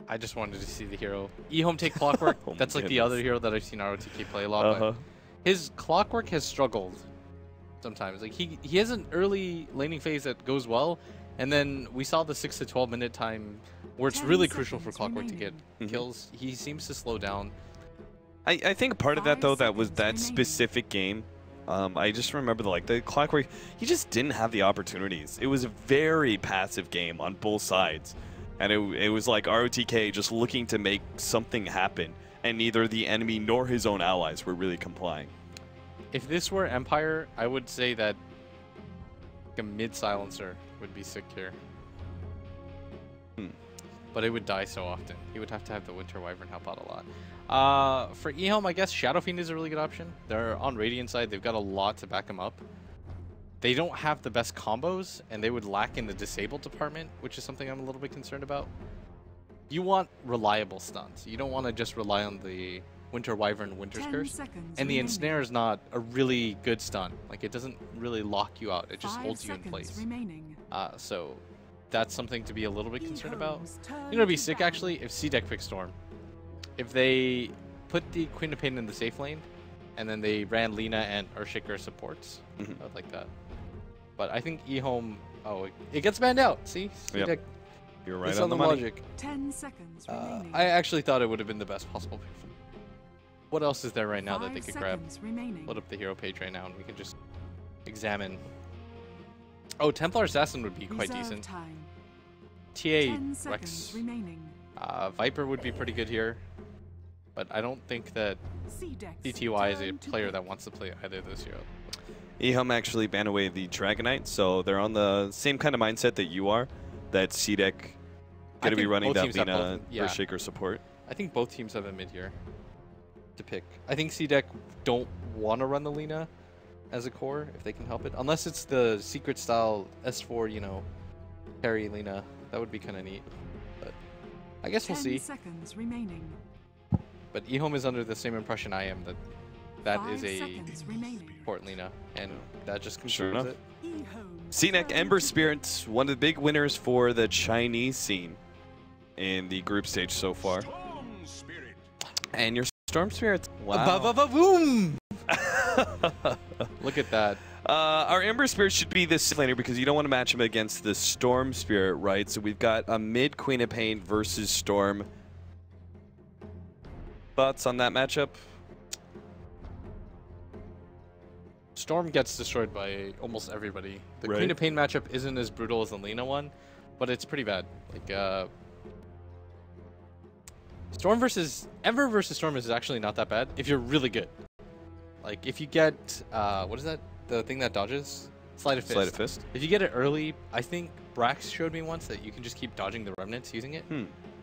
I just wanted to see the hero. Ehome take Clockwork. Oh That's like the other hero that I've seen ROTK play a lot. But his Clockwork has struggled sometimes. Like he has an early laning phase that goes well, and then we saw the 6 to 12 minute time where it's really crucial for Clockwork to get kills. He seems to slow down. I think part of that though, that was that specific game. I just remember the Clockwork, he just didn't have the opportunities. It was a very passive game on both sides. And it was like ROTK just looking to make something happen, and neither the enemy nor his own allies were really complying. If this were Empire, I would say that a mid-silencer would be sick here. But it would die so often. He would have to have the Winter Wyvern help out a lot. For Ehome, I guess Shadow Fiend is a really good option. They're on Radiant side. They've got a lot to back them up. They don't have the best combos, and they would lack in the disabled department, which is something I'm a little bit concerned about. You want reliable stuns. You don't want to just rely on the Winter Wyvern Winter's Curse. And the Ensnare is not a really good stun. Like, it doesn't really lock you out. It just holds you in place. So that's something to be a little bit concerned about. You know, it'd be sick, actually, if CDEC picked Storm. If they put the Queen of Pain in the safe lane, and then they ran Lina and Earthshaker supports. I would like that. But I think Ehome, it gets banned out. See? Yep. You're right on the money. logic. 10 seconds remaining. I actually thought it would have been the best possible pick. What else is there right now that they could grab? Load up the hero page right now and we can just examine. Oh, Templar Assassin would be quite decent. TA Rex. Viper would be pretty good here. But I don't think that CTY is a player that wants to play either of those heroes. Ehome actually banned away the Dragonite, so they're on the same kind of mindset that you are, that CDEC going to be running that Lina Earthshaker support. I think both teams have a mid here to pick. I think CDEC don't want to run the Lina as a core if they can help it, unless it's the secret style S4, you know, carry Lina. That would be kind of neat, but I guess we'll see. 10 seconds remaining. But Ehome is under the same impression I am that that is a port Lina, and that just confirms it. CDEC Ember Spirit, one of the big winners for the Chinese scene in the group stage so far. And your Storm Spirit. Wow. Boom! Look at that. Our Ember Spirit should be this laner because you don't want to match him against the Storm Spirit, right? So we've got a mid Queen of Pain versus Storm. Thoughts on that matchup? Storm gets destroyed by almost everybody. The Queen of Pain matchup isn't as brutal as the Lina one, but it's pretty bad. Like, Storm versus Ember versus Storm is actually not that bad if you're really good. Like, if you get what is that? The thing that dodges? Sleight of Fist. Sleight of Fist. If you get it early, I think Brax showed me once that you can just keep dodging the remnants using it.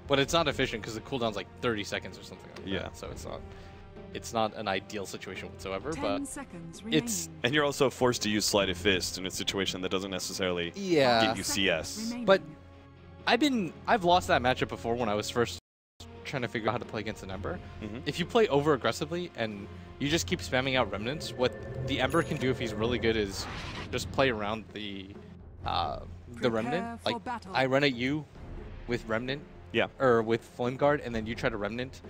But it's not efficient because the cooldown's like 30 seconds or something like that. So it's not an ideal situation whatsoever, but it's... And you're also forced to use Sleight of Fist in a situation that doesn't necessarily get you CS. But I've lost that matchup before when I was first trying to figure out how to play against an Ember. If you play over aggressively and you just keep spamming out remnants, what the Ember can do if he's really good is just play around the remnant. Like, I run at you with remnant, or with Flame Guard, and then you try to remnant,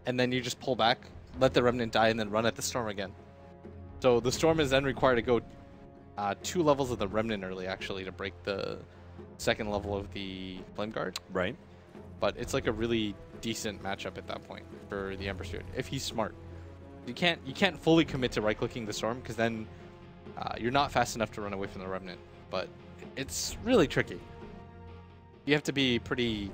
and then you just pull back, let the remnant die, and then run at the Storm again. So the Storm is then required to go 2 levels of the remnant early, actually, to break the 2nd level of the Flame Guard. Right. But it's like a really decent matchup at that point for the Ember Spirit if he's smart. You can't fully commit to right-clicking the Storm because then you're not fast enough to run away from the remnant. But it's really tricky. You have to be pretty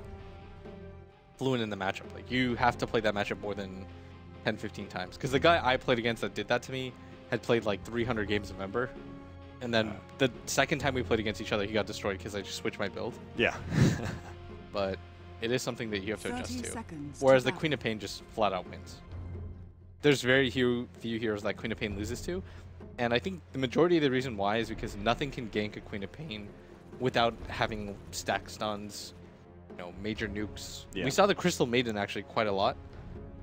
fluent in the matchup. Like, you have to play that matchup more than 10-15 times. Because the guy I played against that did that to me had played like 300 games of Ember. And then the second time we played against each other, he got destroyed because I just switched my build. Yeah. But it is something that you have to adjust to. Whereas the Queen of Pain just flat out wins. There's very few heroes that Queen of Pain loses to. And I think the majority of the reason why is because nothing can gank a Queen of Pain without having stack stuns, you know, major nukes. We saw the Crystal Maiden actually quite a lot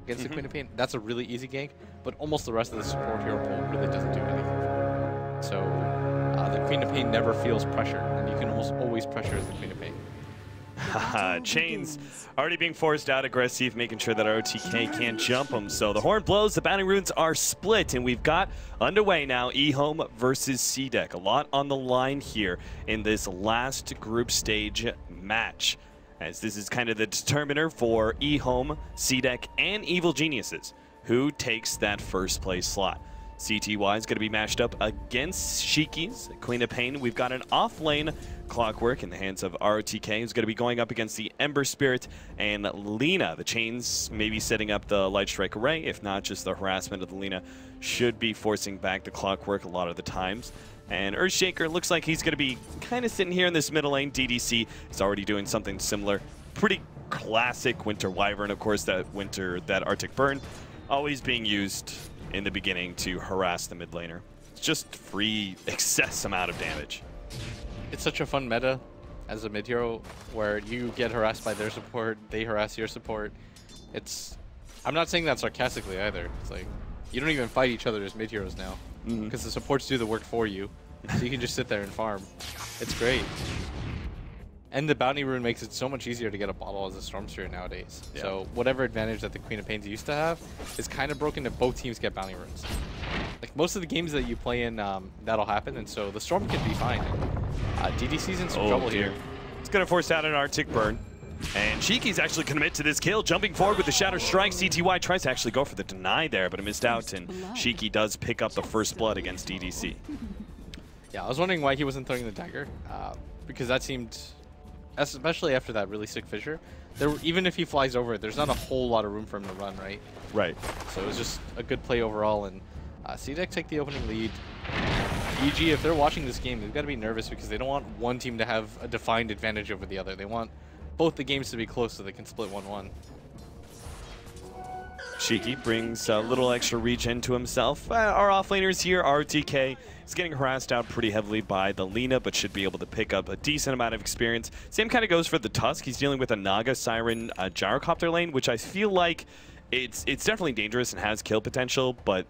against the Queen of Pain. That's a really easy gank, but almost the rest of the support hero pool really doesn't do anything for it. So the Queen of Pain never feels pressure, and you can almost always pressure as the Queen of Pain. Haha, Chains already being forced out aggressive, making sure that ROTK can't jump him. So the horn blows, the bounty runes are split, and we've got underway now Ehome versus CDEC. A lot on the line here in this last group stage match, as this is kind of the determiner for Ehome, CDEC, and Evil Geniuses, who takes that first place slot. CTY is going to be matched up against Shiki's Queen of Pain. We've got an off-lane Clockwork in the hands of ROTK, who's going to be going up against the Ember Spirit and Lina. The Chains maybe setting up the Light Strike Array, if not just the harassment of the Lina should be forcing back the Clockwork a lot of the times. And Earthshaker looks like he's going to be kind of sitting here in this middle lane. DDC is already doing something similar. Pretty classic Winter Wyvern, of course, that Arctic Burn, always being used in the beginning to harass the mid laner. It's just free excess amount of damage. It's such a fun meta as a mid hero where you get harassed by their support, they harass your support. I'm not saying that sarcastically either. It's like you don't even fight each other as mid heroes now because the supports do the work for you, so you can just sit there and farm. It's great. And the bounty rune makes it so much easier to get a bottle as a Storm Spirit nowadays. Yeah. So whatever advantage that the Queen of Pains used to have is kind of broken if both teams get bounty runes. Like most of the games that you play in, that'll happen, and so the Storm can be fine. DDC's in some trouble here. It's going to force out an Arctic Burn. And Shiki's actually commit to this kill, jumping forward with the Shatter Strike. CTY tries to actually go for the deny there, but it missed out, and Shiki does pick up the first blood against DDC. Yeah, I was wondering why he wasn't throwing the dagger, because that seemed, especially after that really sick fissure, even if he flies over it, there's not a whole lot of room for him to run, right? Right. So it was just a good play overall, and CDEC take the opening lead. EG, if they're watching this game, they've got to be nervous because they don't want one team to have a defined advantage over the other. They want both the games to be close so they can split 1-1. Shiki brings a little extra regen to himself. Our offlaners here, RTK, is getting harassed out pretty heavily by the Lina, but should be able to pick up a decent amount of experience. Same kind of goes for the Tusk. He's dealing with a Naga Siren Gyrocopter lane, which I feel like it's definitely dangerous and has kill potential, but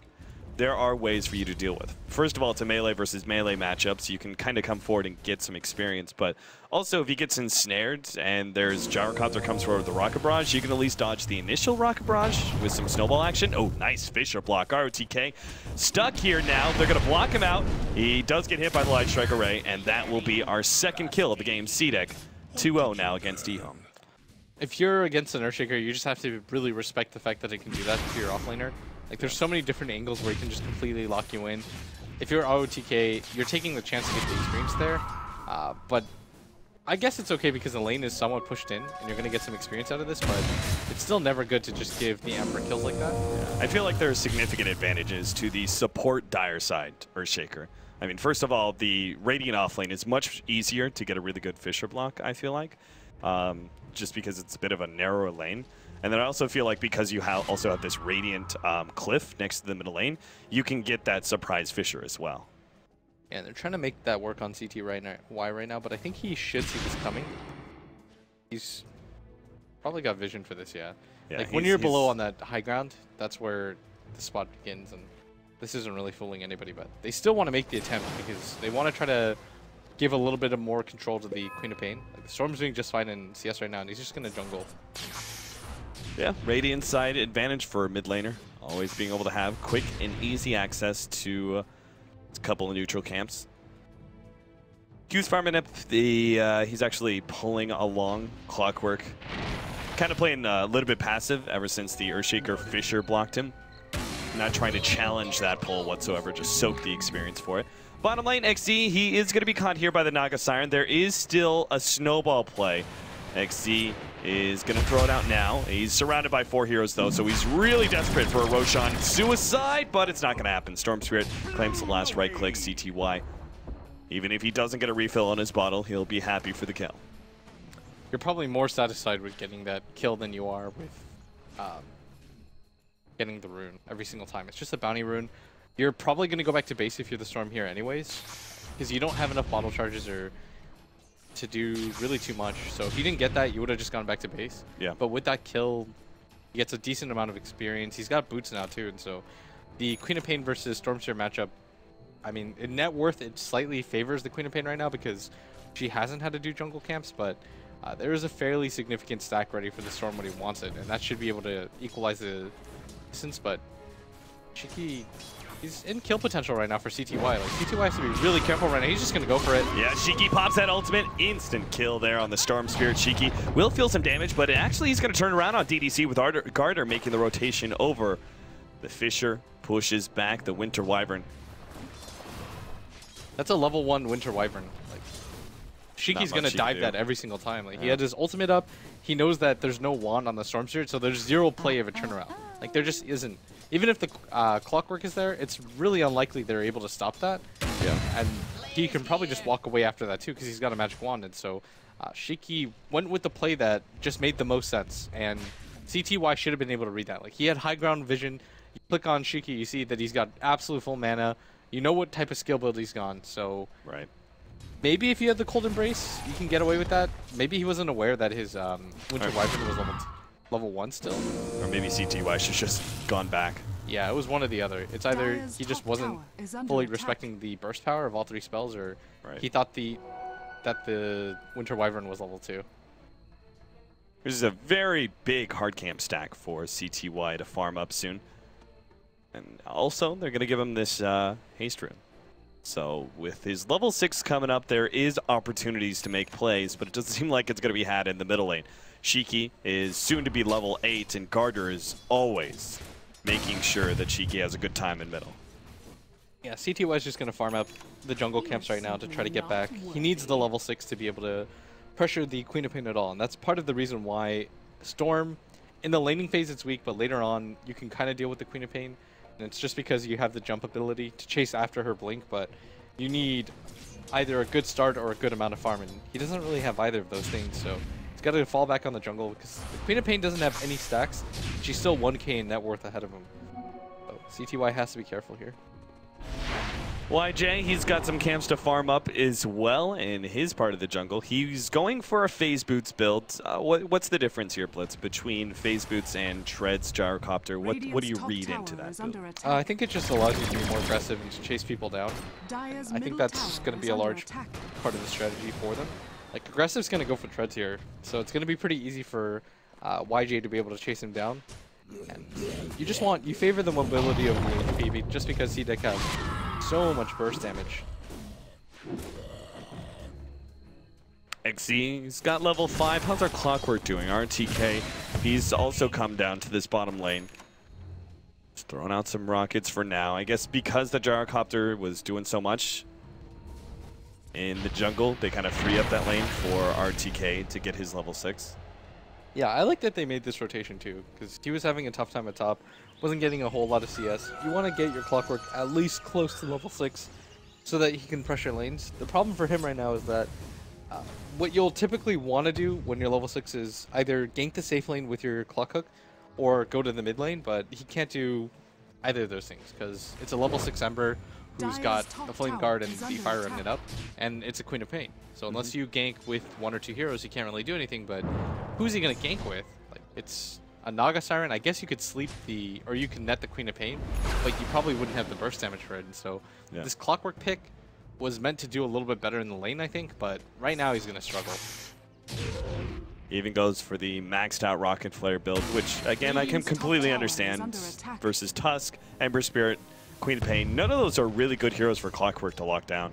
there are ways for you to deal with. First of all, it's a melee versus melee matchup, so you can kind of come forward and get some experience. But also, if he gets ensnared and there's Gyrocopter comes forward with the Rocket Barrage, you can at least dodge the initial Rocket Barrage with some snowball action. Oh, nice Fisher block. ROTK stuck here now. They're going to block him out. He does get hit by the Light Strike Array, and that will be our second kill of the game. CDEC 2-0 now against Ehome. If you're against an Earthshaker, you just have to really respect the fact that it can do that to your offlaner. Like, there's so many different angles where it can just completely lock you in. If you're ROTK, you're taking the chance to get the experience there. But I guess it's okay because the lane is somewhat pushed in, and you're going to get some experience out of this, but it's still never good to just give the Emperor kills like that. Yeah. I feel like there are significant advantages to the support dire side Earthshaker. I mean, first of all, the Radiant offlane is much easier to get a really good Fisher block, I feel like, just because it's a bit of a narrower lane. And then I also feel like because you also have this Radiant cliff next to the middle lane, you can get that surprise Fisher as well. Yeah, they're trying to make that work on CTY right now, but I think he should see this coming. He's probably got vision for this, yeah. Like when you're below on that high ground, that's where the spot begins, and this isn't really fooling anybody, but they still want to make the attempt because they want to try to give a little bit of more control to the Queen of Pain. Like, the Storm's doing just fine in CS right now, and he's just going to jungle. Yeah, Radiant side advantage for a mid laner. Always being able to have quick and easy access to a couple of neutral camps. Q's farming up he's actually pulling along Clockwork. Kind of playing a little bit passive ever since the Earthshaker Fisher blocked him. Not trying to challenge that pull whatsoever, just soak the experience for it. Bottom lane, XZ, he is going to be caught here by the Naga Siren. There is still a snowball play. XZ is going to throw it out now. He's surrounded by 4 heroes, though, so he's really desperate for a Roshan suicide, but it's not going to happen. Storm Spirit claims the last right-click, CTY. Even if he doesn't get a refill on his bottle, he'll be happy for the kill. You're probably more satisfied with getting that kill than you are with getting the rune every single time. It's just a bounty rune. You're probably going to go back to base if you're the Storm here anyways, because you don't have enough bottle charges or to do really too much. So if you didn't get that, you would have just gone back to base. Yeah. But with that kill, he gets a decent amount of experience. He's got boots now too, and so the Queen of Pain versus Stormsphere matchup, I mean, in net worth, it slightly favors the Queen of Pain right now because she hasn't had to do jungle camps, but there is a fairly significant stack ready for the Storm when he wants it, and that should be able to equalize the distance, but Shiki, he's in kill potential right now for CTY. Like, CTY has to be really careful right now. He's just going to go for it. Yeah, Shiki pops that ultimate. Instant kill there on the Storm Spirit. Shiki will feel some damage, but actually he's going to turn around on DDC with Garter making the rotation over. The Fisher pushes back the Winter Wyvern. That's a level 1 Winter Wyvern. Like, Shiki's going to dive that every single time. Like, he had his ultimate up. He knows that there's no wand on the Storm Spirit, so there's zero play of a turnaround. Like, there just isn't. Even if the clockwork is there, it's really unlikely they're able to stop that. Yeah. And he can probably just walk away after that too, because he's got a magic wand. And so Shiki went with the play that just made the most sense. And CTY should have been able to read that. Like, he had high ground vision. You click on Shiki, you see that he's got absolute full mana. You know what type of skill build he's gone. So right. Maybe if you had the Cold Embrace, you can get away with that. Maybe he wasn't aware that his Winter Wyvern was level 1 still. Or maybe CTY should just gone back. Yeah, it was one or the other. It's either he just wasn't fully respecting the burst power of all 3 spells, or he thought that the Winter Wyvern was level 2. This is a very big hard camp stack for CTY to farm up soon. And also, they're going to give him this haste rune. So with his level 6 coming up, there is opportunities to make plays, but it doesn't seem like it's going to be had in the middle lane. Shiki is soon to be level 8, and Garter is always making sure that Shiki has a good time in middle. Yeah, CTY is just going to farm up the jungle camps right now to try to get back. He needs the level 6 to be able to pressure the Queen of Pain at all, and that's part of the reason why Storm, in the laning phase it's weak, but later on you can kind of deal with the Queen of Pain, and it's just because you have the jump ability to chase after her blink, but you need either a good start or a good amount of farm, and he doesn't really have either of those things, so he's got to fall back on the jungle because the Queen of Pain doesn't have any stacks. She's still 1k in net worth ahead of him. So CTY has to be careful here. YJ, he's got some camps to farm up as well in his part of the jungle. He's going for a Phase Boots build. What's the difference here, Blitz, between Phase Boots and Tread's Gyrocopter? What do you read into that build? I think it just allows you to be more aggressive and to chase people down. I think that's going to be a large part of the strategy for them. Like, aggressive's going to go for Treads here, so it's going to be pretty easy for YJ to be able to chase him down. And you favor the mobility over the HP just because CDEC has so much burst damage. XZ's got level 5. How's our Clockwork doing? RTK, he's also come down to this bottom lane. Just throwing out some rockets for now. I guess because the Gyrocopter was doing so much in the jungle, they kind of free up that lane for RTK to get his level 6. Yeah, I like that they made this rotation too, because he was having a tough time at top, wasn't getting a whole lot of CS. You want to get your Clockwork at least close to level 6 so that he can pressure lanes. The problem for him right now is that what you'll typically want to do when you're level 6 is either gank the safe lane with your Clock Hook or go to the mid lane, but he can't do either of those things because it's a level 6 Ember who's got a Flame Guard and the Fire Remnant up, and it's a Queen of Pain. So unless you gank with 1 or 2 heroes, you can't really do anything, but who's he going to gank with? Like, it's a Naga Siren. I guess you could sleep or you can net the Queen of Pain, but you probably wouldn't have the burst damage for it, and so this Clockwork pick was meant to do a little bit better in the lane, I think, but right now he's going to struggle. He even goes for the maxed out Rocket Flare build, which, again, I can completely understand versus Tusk, Ember Spirit, Queen of Pain. None of those are really good heroes for Clockwork to lock down.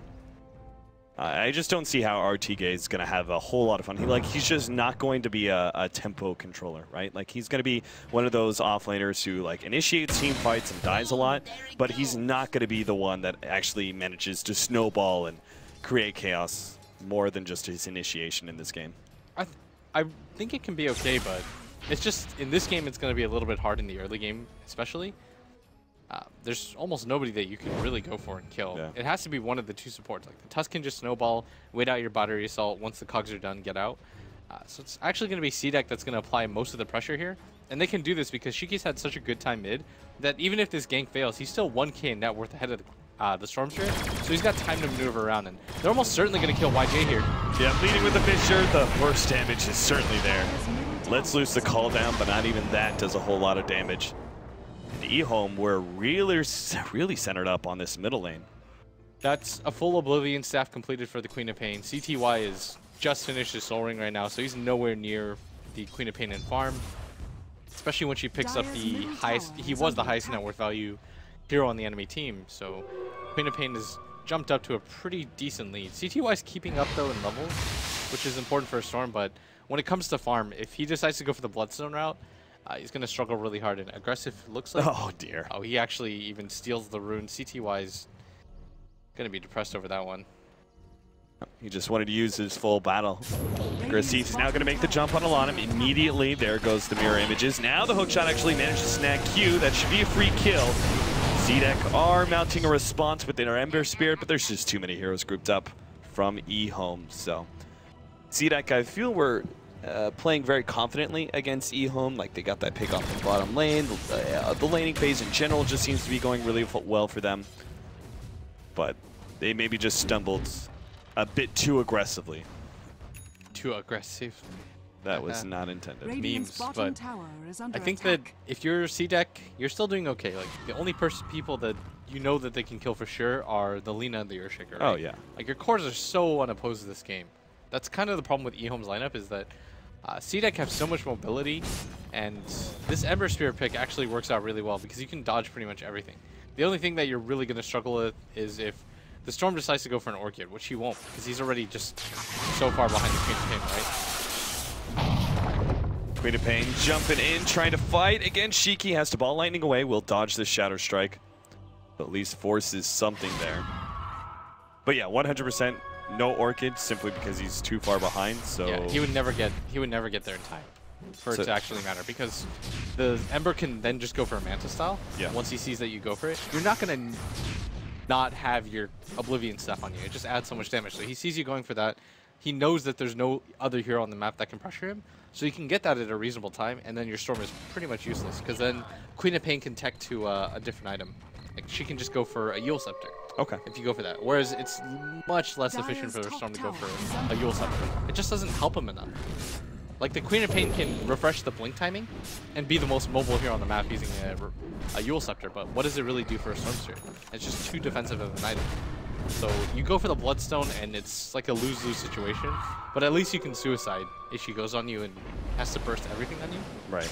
I just don't see how RTK is going to have a whole lot of fun. He's just not going to be a tempo controller, right? Like, he's going to be one of those offlaners who, like, initiates team fights and dies a lot, but he's not going to be the one that actually manages to snowball and create chaos more than just his initiation in this game. I think it can be okay, but it's just, in this game, it's going to be a little bit hard in the early game, especially. There's almost nobody that you can really go for and kill. Yeah. It has to be one of the 2 supports. Like, the Tusk can just snowball, wait out your battery assault. Once the cogs are done, get out. So it's actually going to be CDEC that's going to apply most of the pressure here. And they can do this because Shiki's had such a good time mid that even if this gank fails, he's still 1k in net worth ahead of the Storm Spirit. So he's got time to maneuver around, and they're almost certainly going to kill YJ here. Yeah, leading with the Fisher, the burst damage is certainly there. Lets loose the call down, but not even that does a whole lot of damage. And Ehome, we're really centered up on this middle lane. That's a full Oblivion staff completed for the Queen of Pain. CTY is just finished his Soul Ring right now, so he's nowhere near the Queen of Pain and farm. Especially when she picks up the highest, he was the highest net worth value hero on the enemy team, so Queen of Pain has jumped up to a pretty decent lead. CTY's keeping up though in levels, which is important for a Storm, but when it comes to farm, if he decides to go for the Bloodstone route, he's going to struggle really hard. And aggressive looks like... Oh, dear. Oh, he actually even steals the rune. CTY's going to be depressed over that one. He just wanted to use his full battle. Aggressiv's now going to make the jump on Alanum. Immediately, there goes the mirror images. Now the hookshot actually managed to snag Q. That should be a free kill. CDEC are mounting a response with their Ember Spirit, but there's just too many heroes grouped up from Ehome. So CDEC, I feel we're playing very confidently against Ehome. Like, they got that pick off the bottom lane. The laning phase in general just seems to be going really well for them. But they maybe just stumbled a bit too aggressively. Too aggressive. That was not intended. Memes, but I think that if you're CDEC, you're still doing okay. Like, the only people that you know that they can kill for sure are the Lina and the Earthshaker. Right? Oh, yeah. Like, your cores are so unopposed this game. That's kind of the problem with Ehome's lineup, is that CDEC have so much mobility, and this Ember Spirit pick actually works out really well because you can dodge pretty much everything. The only thing that you're really going to struggle with is if the Storm decides to go for an Orchid, which he won't, because he's already just so far behind the Queen of Pain, right? Queen of Pain jumping in, trying to fight. Again, Shiki has to ball lightning away. Will dodge the Shadow Strike. But at least forces something there. But yeah, 100% no Orchid, simply because he's too far behind. So yeah, he would never get there in time for it to actually matter, because the Ember can then just go for a Manta style. Yeah. Once he sees that you go for it, you're not gonna not have your Oblivion stuff on you. It just adds so much damage. So he sees you going for that. He knows that there's no other hero on the map that can pressure him, so you can get that at a reasonable time, and then your Storm is pretty much useless, because then Queen of Pain can tech to a different item. Like, she can just go for a Yule Scepter. Okay. If you go for that. Whereas it's much less efficient for the Storm to go for a Yule Scepter. It just doesn't help him enough. Like, the Queen of Pain can refresh the blink timing and be the most mobile hero on the map using a Yule Scepter, but what does it really do for a Storm Spirit? It's just too defensive of an item. So you go for the Bloodstone, and it's like a lose-lose situation, but at least you can suicide if she goes on you and has to burst everything on you. Right.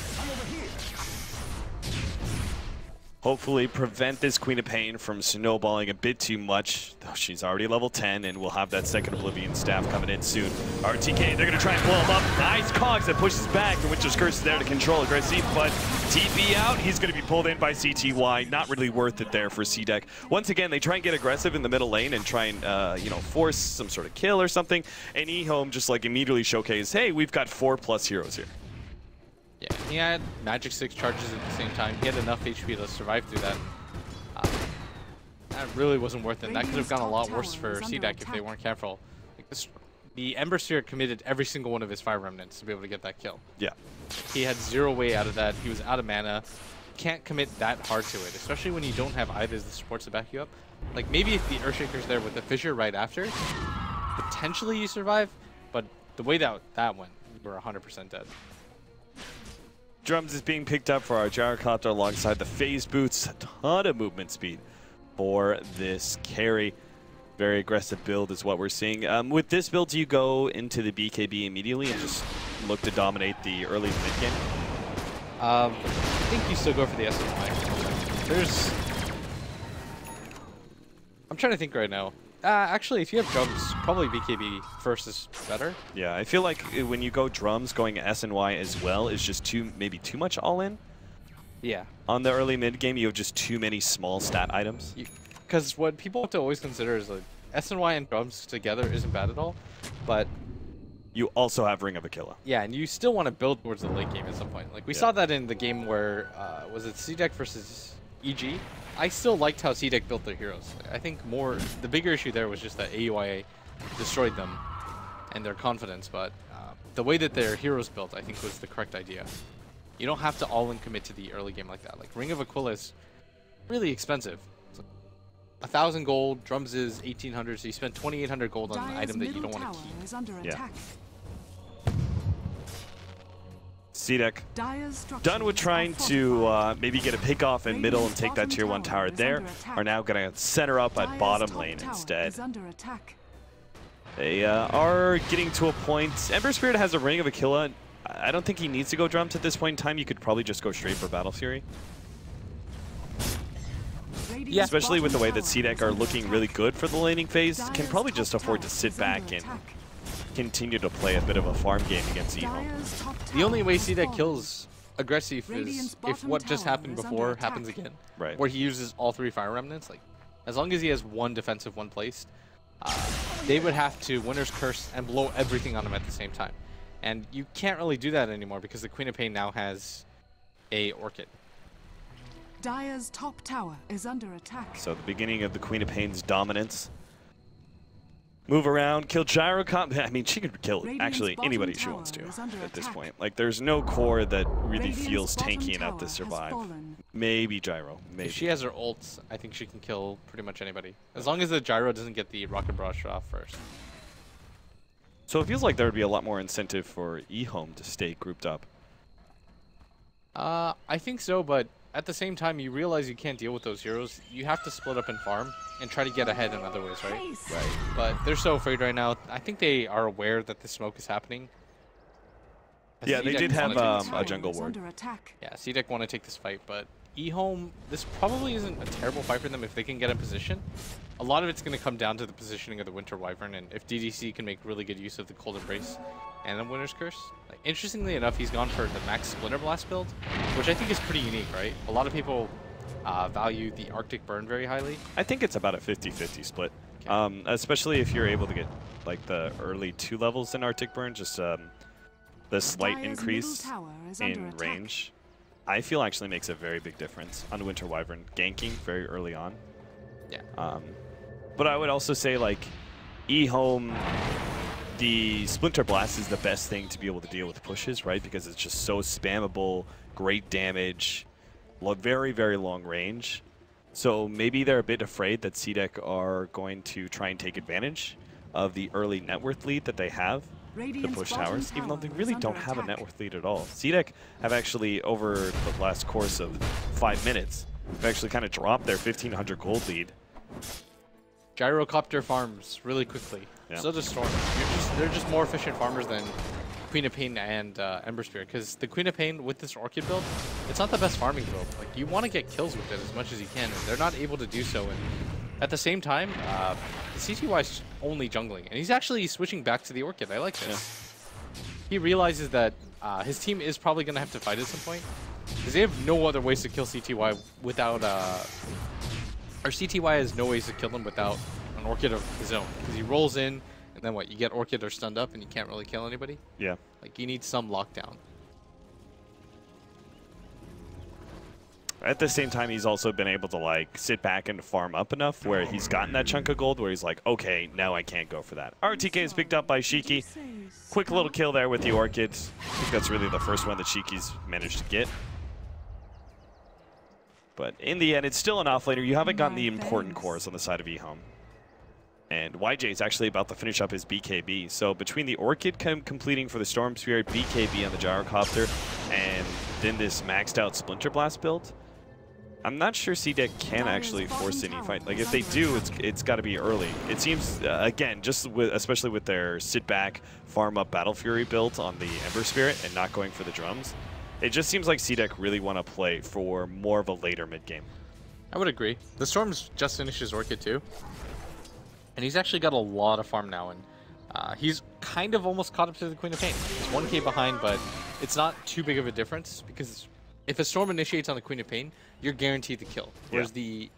Hopefully prevent this Queen of Pain from snowballing a bit too much, though she's already level 10, and we'll have that second Oblivion staff coming in soon. RTK, they're going to try and blow him up. Nice Cogs that pushes back. The Winter's Curse is there to control Aggressive, but TP out. He's going to be pulled in by CTY. Not really worth it there for CDEC. Once again, they try and get aggressive in the middle lane and try and, you know, force some sort of kill or something, and Ehome just, like, immediately showcase, hey, we've got 4+ heroes here. Yeah, he had Magic 6 charges at the same time. He had enough HP to survive through that. That really wasn't worth it. That could have gone a lot worse for CDEC if they weren't careful. Like, the Ember Sphere committed every single one of his Fire Remnants to be able to get that kill. Yeah. He had zero way out of that. He was out of mana. Can't commit that hard to it, especially when you don't have either of the supports to back you up. Like, maybe if the Earthshaker's there with the Fissure right after, potentially you survive, but the way that went, you were 100% dead. Drums is being picked up for our Gyrocopter alongside the Phase Boots. A ton of movement speed for this carry. Very aggressive build is what we're seeing. With this build, do you go into the BKB immediately and just look to dominate the early mid game? I think you still go for the SNY. I'm trying to think right now. Actually, if you have drums, probably BKB first is better. Yeah, I feel like when you go drums, going SNY as well is just maybe too much all-in. Yeah. On the early mid game, you have just too many small stat items. Because what people have to always consider is like SNY and drums together isn't bad at all, but you also have Ring of Aquila. Yeah, and you still want to build towards the late game at some point. Like, we saw that in the game where was it CDEC versus EG? I still liked how CDEC built their heroes. I think the bigger issue there was just that AUIA destroyed them and their confidence, but the way that their heroes built, I think, was the correct idea. You don't have to all-in commit to the early game like that. Like, Ring of Aquila is really expensive. It's like 1,000 gold, drums is 1,800, so you spend 2,800 gold on an item that you don't want to keep. Yeah. CDEC done with trying to maybe get a pick off in middle and take that tier 1 tower there, are now going to center up at bottom lane instead. They are getting to a point. Ember Spirit has a Ring of Aquila. I don't think he needs to go drums at this point in time. You could probably just go straight for Battle Fury. Yeah. Especially with the way that CDEC are looking really good for the laning phase, can probably just afford to sit back and continue to play a bit of a farm game against Ehome. The only way CDEC kills aggressive is if what just happened before happens again. Right. Where he uses all 3 Fire Remnants. Like, as long as he has 1 defensive, 1 placed, they would have to Winter's Curse and blow everything on him at the same time. And you can't really do that anymore because the Queen of Pain now has a Orchid. Dire's top tower is under attack. So the beginning of the Queen of Pain's dominance. Move around, kill Gyro Comp. I mean, she could kill actually anybody she wants to at this point. Like, there's no core that really feels tanky enough to survive. Maybe Gyro. Maybe. If she has her ults, I think she can kill pretty much anybody. As long as the Gyro doesn't get the Rocket Barrage off first. So it feels like there would be a lot more incentive for Ehome to stay grouped up. I think so, but at the same time, you realize you can't deal with those heroes. You have to split up and farm and try to get ahead in other ways, right? Right. But they're so afraid right now. I think they are aware that the smoke is happening. Yeah, they did have a jungle ward. Yeah, CDEC want to take this fight, but Ehome, this probably isn't a terrible fight for them if they can get in position. A lot of it's going to come down to the positioning of the Winter Wyvern, and if DDC can make really good use of the Cold Embrace and the Winter's Curse. Like, interestingly enough, he's gone for the Max Splinter Blast build, which I think is pretty unique, right? A lot of people value the Arctic Burn very highly. I think it's about a 50-50 split, Okay. especially if you're able to get like the early 2 levels in Arctic Burn, just the slight increase in range. I feel actually makes a very big difference on Winter Wyvern ganking very early on. Yeah. But I would also say, like, Ehome, the Splinter Blast is the best thing to be able to deal with pushes, right? Because it's just so spammable, great damage, very, very long range. So maybe they're a bit afraid that CDEC are going to try and take advantage of the early net worth lead that they have to push towers, even though they really don't have a net worth lead at all. CDEC have actually, over the last course of 5 minutes, have actually kind of dropped their 1,500 gold lead. Gyrocopter farms really quickly. Yeah. So does Storm. They're just more efficient farmers than Queen of Pain and Ember Spirit, because the Queen of Pain with this Orchid build, it's not the best farming build. Like, you want to get kills with it as much as you can, and they're not able to do so. And at the same time, the CTY's only jungling, and he's actually switching back to the Orchid. I like this. Yeah. He realizes that his team is probably going to have to fight at some point, because they have no other ways to kill CTY without... Or CTY has no ways to kill him without an Orchid of his own, because he rolls in, and then what? You get Orchid or stunned up, and you can't really kill anybody? Yeah. Like, you need some lockdown. At the same time, he's also been able to, like, sit back and farm up enough where he's gotten that chunk of gold where he's like, okay, now I can't go for that. RTK is picked up by Shiki. Quick little kill there with the Orchid. I think that's really the first one that Shiki's managed to get. But in the end, it's still an offlaner. You haven't gotten the important cores on the side of Ehome. And YJ is actually about to finish up his BKB. So between the Orchid completing for the Storm Spirit, BKB on the Gyrocopter, and then this maxed out Splinter Blast build, I'm not sure CDEC can actually force any fight. Like, if they do, it's got to be early. It seems, again, just especially with their sit back, farm up Battle Fury build on the Ember Spirit and not going for the drums, it just seems like CDEC really want to play for more of a later mid game. I would agree. The Storm's just finished his Orchid too, and he's actually got a lot of farm now, and he's kind of almost caught up to the Queen of Pain. He's 1k behind, but it's not too big of a difference, because if a Storm initiates on the Queen of Pain, you're guaranteed to kill. Whereas the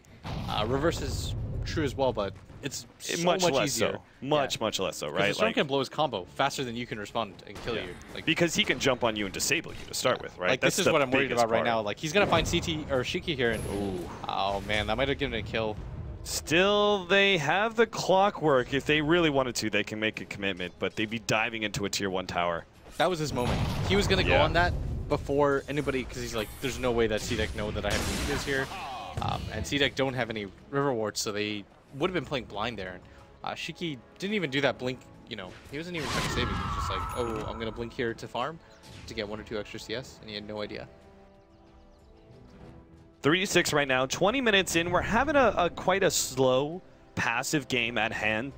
reverse is true as well, but it's so much easier. So. Much less so, right? The Storm can blow his combo faster than you can respond and kill you. Like, because he can jump on you and disable you to start with, right? Like, this is what I'm worried about right now. Like, he's going to find CT or Shiki here, and oh man, that might have given a kill. Still, they have the clockwork. If they really wanted to, they can make a commitment, but they'd be diving into a tier 1 tower. That was his moment. He was going to go on that before anybody, because he's like, there's no way that CDEC know that I have weakness here. And CDEC don't have any river wards, so they would have been playing blind there. Shiki didn't even do that blink, you know, he wasn't even trying to save it. He was just like, oh, I'm going to blink here to farm to get 1 or 2 extra CS, and he had no idea. 3-6 right now, 20 minutes in. We're having quite a slow, passive game at hand.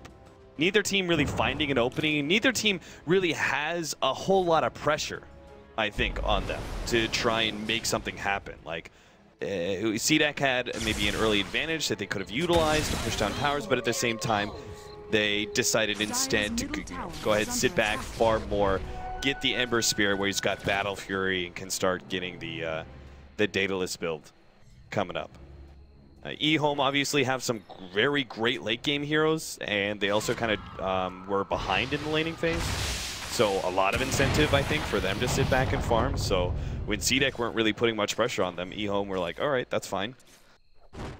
neither team really finding an opening. Neither team really has a whole lot of pressure, I think, on them to try and make something happen. Like, CDEC had maybe an early advantage that they could have utilized to push down towers, but at the same time, they decided instead to go ahead, sit back, farm more, get the Ember Spirit where he's got Battle Fury and can start getting the Daedalus build coming up. Ehome obviously have some very great late game heroes, and they also kind of were behind in the laning phase. So a lot of incentive, I think, for them to sit back and farm. So when CDEC weren't really putting much pressure on them, Ehome were like, all right, that's fine.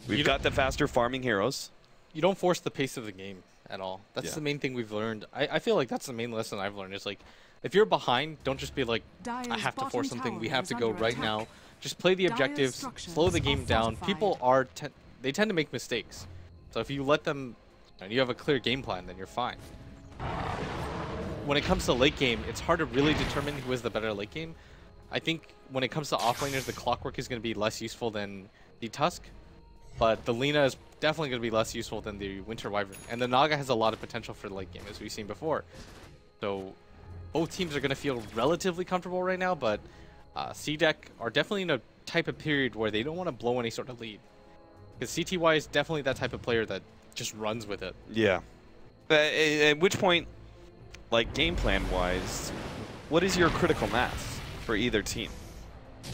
We've got the faster farming heroes. You don't force the pace of the game at all. That's the main thing we've learned. I feel like that's the main lesson I've learned. Is like, if you're behind, don't just be like, I have to force something. We have to go right now. Just play the objectives, slow the game down. People are they tend to make mistakes. So if you let them, and you have a clear game plan, then you're fine. When it comes to late game, it's hard to really determine who is the better late game. I think when it comes to offlaners, the Clockwork is going to be less useful than the Tusk. But the Lina is definitely going to be less useful than the Winter Wyvern. And the Naga has a lot of potential for the late game, as we've seen before. So both teams are going to feel relatively comfortable right now, but CDEC are definitely in a type of period where they don't want to blow any sort of lead. Because CTY is definitely that type of player that just runs with it. Yeah. At which point, like game plan wise, what is your critical mass for either team?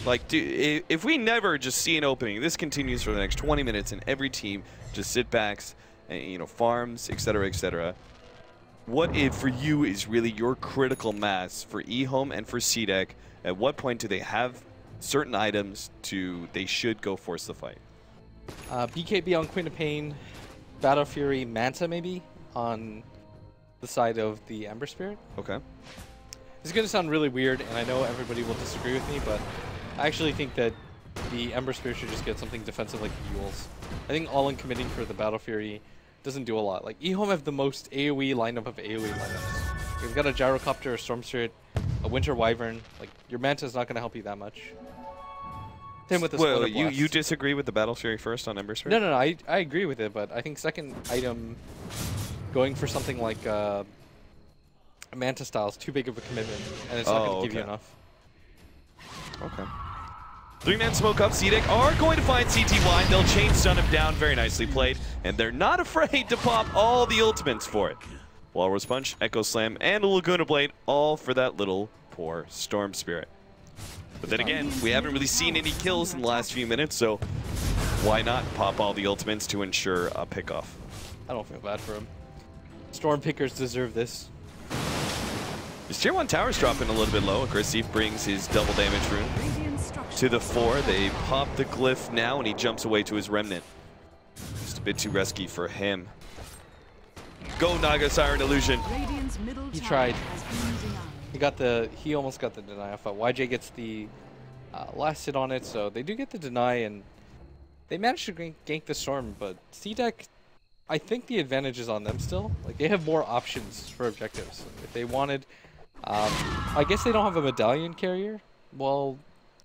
Like, if we never just see an opening, this continues for the next 20 minutes, and every team just sit backs, and, farms, etc., etc. What if for you is really your critical mass for Ehome and for CDEC? At what point do they have certain items they should go force the fight? BKB on Queen of Pain, Battle Fury, Manta maybe on the side of the Ember Spirit. Okay. It's going to sound really weird, and I know everybody will disagree with me, but I actually think that the Ember Spirit should just get something defensive like Yules. I think all-in committing for the Battle Fury doesn't do a lot. Like, Ehome have the most AoE lineup of AoE lineups. You've got a Gyrocopter, a Storm Spirit, a Winter Wyvern. Like, your Manta is not going to help you that much. Same with the Well, you disagree with the Battle Fury first on Ember Spirit? No, I agree with it, but I think second item, going for something like a Manta style is too big of a commitment, and it's not going to give you enough. Okay. 3-man smoke up. CDEC are going to find CTY, and they'll chain stun him down. Very nicely played, and they're not afraid to pop all the ultimates for it. Walrus Punch, Echo Slam, and a Laguna Blade, all for that little poor Storm Spirit. But then again, we haven't really seen any kills in the last few minutes, so why not pop all the ultimates to ensure a pickoff? I don't feel bad for him. Storm Pickers deserve this. His Tier 1 tower's dropping a little bit low. Aggressive brings his double damage rune to the 4. They pop the glyph now, and he jumps away to his Remnant. Just a bit too risky for him. Go Naga Siren Illusion. He tried. He almost got the deny off. YJ gets the last hit on it, so they do get the deny, and they managed to gank the Storm, but CDEC, I think the advantage is on them still. Like, they have more options for objectives. If they wanted, I guess they don't have a medallion carrier. Well,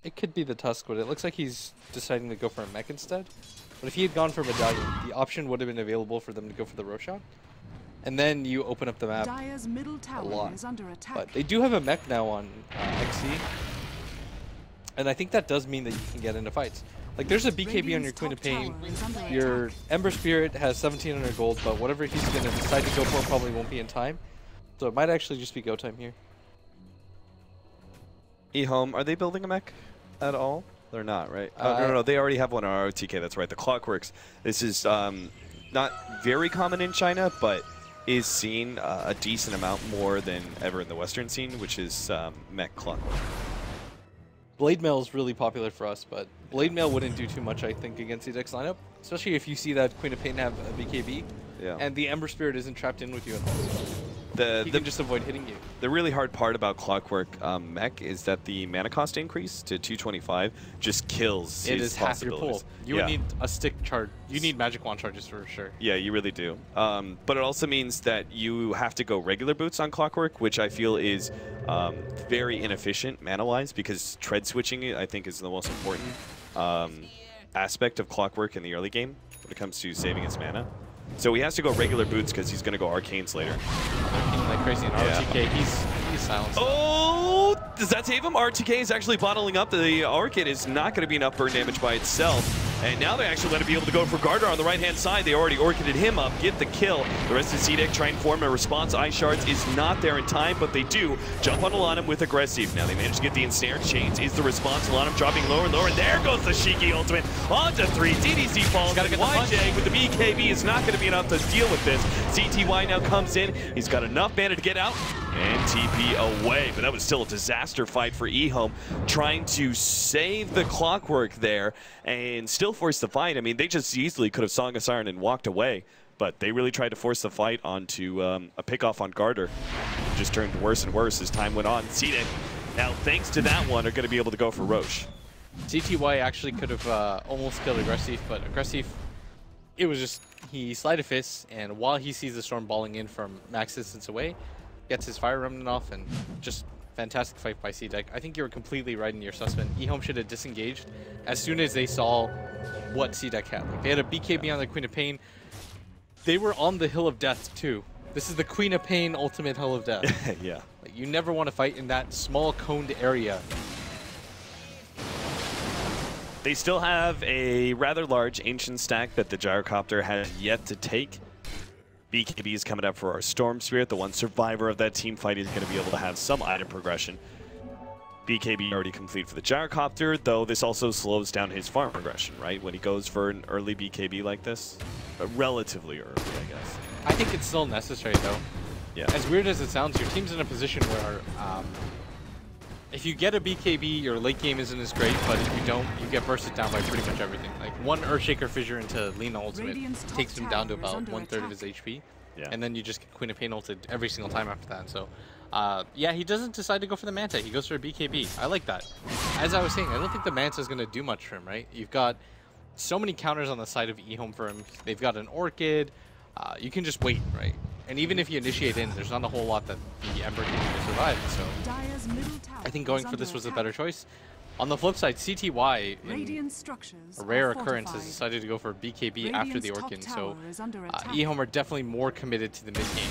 it could be the Tusk, but it looks like he's deciding to go for a mech instead. But if he had gone for medallion, the option would have been available for them to go for the Roshan. And then you open up the map a lot. But they do have a mech now on XC. And I think that does mean that you can get into fights. Like, there's a BKB on your Queen of Pain. Your Ember Spirit has 1700 gold, but whatever he's going to decide to go for probably won't be in time. So it might actually just be go time here. Ehome, are they building a mech at all? They're not, right? No, they already have one on ROTK, that's right. The Clockworks. This is not very common in China, but is seen a decent amount more than ever in the Western scene, which is mech Clockwork. Blade Mail is really popular for us, but Blade Mail wouldn't do too much, I think, against CDEC's lineup. Especially if you see that Queen of Pain have a BKB, and the Ember Spirit isn't trapped in with you at all. He can just avoid hitting you. The really hard part about Clockwork mech is that the mana cost increase to 225 just kills his half your possibilities. pool. You would need a stick charge. You need magic wand charges for sure. Yeah, you really do. But it also means that you have to go regular boots on Clockwork, which I feel is very inefficient mana-wise, because tread switching, I think, is the most important aspect of Clockwork in the early game when it comes to saving its mana. So he has to go regular boots because he's going to go arcanes later. Like crazy in RTK, he's silenced. Oh, does that save him? RTK is actually bottling up. The Arcade is not going to be enough burn damage by itself. And now they actually let him be able to go for Garter on the right-hand side. They already Orchided him up, get the kill. The rest of CDEC trying to form a response. Ice Shards is not there in time, but they do jump on Alanum with aggressive. Now they manage to get the ensnared. Chains is the response. Alanum dropping lower and lower, and there goes the Shiki ultimate onto 3. DDC falls, and YJ with the BKB is not going to be enough to deal with this. CTY now comes in. He's got enough mana to get out and TP away, but that was still a disaster fight for Ehome, trying to save the clockwork there and still force the fight. I mean, they just easily could have Song of Siren and walked away, but they really tried to force the fight onto a pickoff on Garter. It just turned worse and worse as time went on. CDEC, now thanks to that one, are going to be able to go for Roche. CTY actually could have almost killed Aggressive, but Aggressive, it was just, he Sleight of Fist, and while he sees the Storm balling in from max distance away, gets his Fire Remnant off, and just fantastic fight by CDEC. I think you were completely right in your assessment. Ehome should have disengaged as soon as they saw what CDEC had. Like, they had a BKB on the Queen of Pain. They were on the Hill of Death too. This is the Queen of Pain ultimate Hill of Death. Yeah. Like, you never want to fight in that small coned area. They still have a rather large ancient stack that the Gyrocopter has yet to take. BKB is coming up for our Storm Spirit. The one survivor of that team fight is going to be able to have some item progression. BKB already complete for the Gyrocopter, though this also slows down his farm progression, right? When he goes for an early BKB like this. Relatively early, I guess. I think it's still necessary, though. Yeah. As weird as it sounds, your team's in a position where if you get a BKB, your late game isn't as great, but if you don't, you get bursted down by pretty much everything. Like, one Earthshaker Fissure into Lina ultimate takes him down to about 1/3 of his HP. Yeah. And then you just get Queen of Pain ulted every single time after that. So, yeah, he doesn't decide to go for the Manta. He goes for a BKB. I like that. As I was saying, I don't think the Manta is going to do much for him, right? You've got so many counters on the side of Ehome for him. They've got an Orchid. You can just wait, right? And even if you initiate in, there's not a whole lot that the Ember can do to survive. So I think going for this was a better choice. On the flip side, CTY, in a rare occurrence, has decided to go for BKB after the Orchid. So Ehome are definitely more committed to the mid game.